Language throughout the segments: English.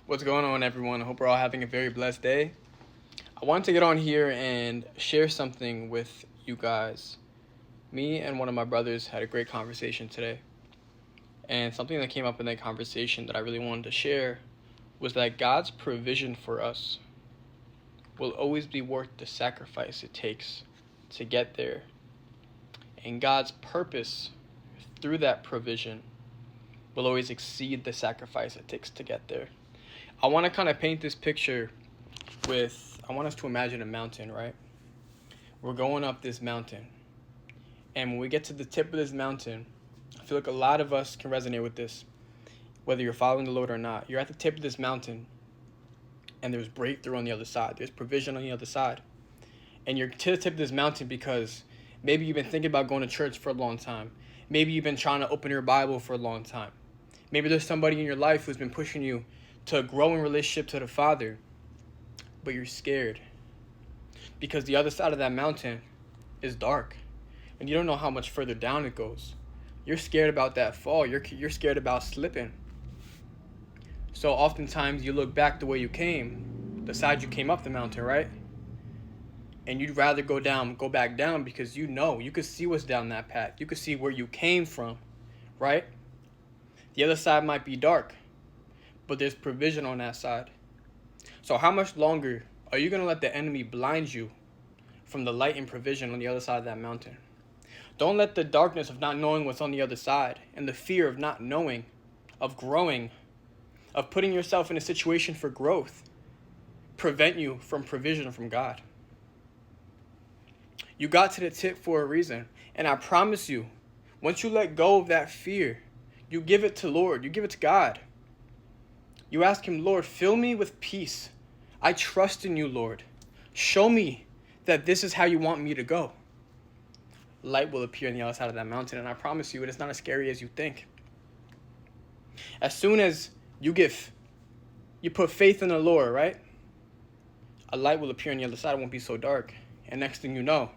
What's going on, everyone? I hope we're all having a very blessed day. I wanted to get on here and share something with you guys. Me and one of my brothers had a great conversation today. And something that came up in that conversation that I really wanted to share was that God's provision for us will always be worth the sacrifice it takes to get there. And God's purpose through that provision will always exceed the sacrifice it takes to get there. I want to kind of paint this picture I want us to imagine a mountain, right? We're going up this mountain. And when we get to the tip of this mountain, I feel like a lot of us can resonate with this, whether you're following the Lord or not. You're at the tip of this mountain, and there's breakthrough on the other side. There's provision on the other side. And you're to the tip of this mountain because maybe you've been thinking about going to church for a long time. Maybe you've been trying to open your Bible for a long time. Maybe there's somebody in your life who's been pushing you to grow in relationship to the Father, but you're scared because the other side of that mountain is dark and you don't know how much further down it goes. You're scared about that fall. You're scared about slipping. So oftentimes you look back the way you came, the side you came up the mountain, right? And you'd rather go back down because you could see what's down that path. You could see where you came from, right? The other side might be dark, but there's provision on that side. So how much longer are you going to let the enemy blind you from the light and provision on the other side of that mountain? Don't let the darkness of not knowing what's on the other side and the fear of not knowing, of growing, of putting yourself in a situation for growth prevent you from provision from God. You got to the tip for a reason. And I promise you, once you let go of that fear, you give it to Lord, you give it to God. You ask him, Lord, fill me with peace. I trust in you, Lord. Show me that this is how you want me to go. Light will appear on the other side of that mountain, and I promise you, it is not as scary as you think. As soon as you put faith in the Lord, right? A light will appear on the other side. It won't be so dark. And next thing you know,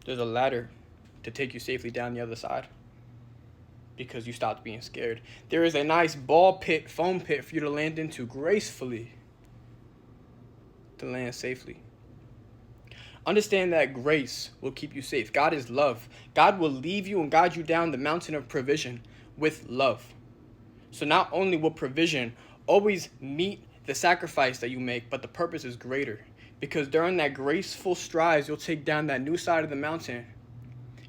there's a ladder to take you safely down the other side because you stopped being scared. There is a nice foam pit for you to land into gracefully, to land safely. Understand that grace will keep you safe. God is love. God will leave you and guide you down the mountain of provision with love. So not only will provision always meet the sacrifice that you make, but the purpose is greater. Because during that graceful strides, you'll take down that new side of the mountain.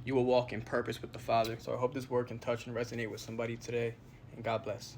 You will walk in purpose with the Father. So I hope this word can touch and resonate with somebody today. And God bless.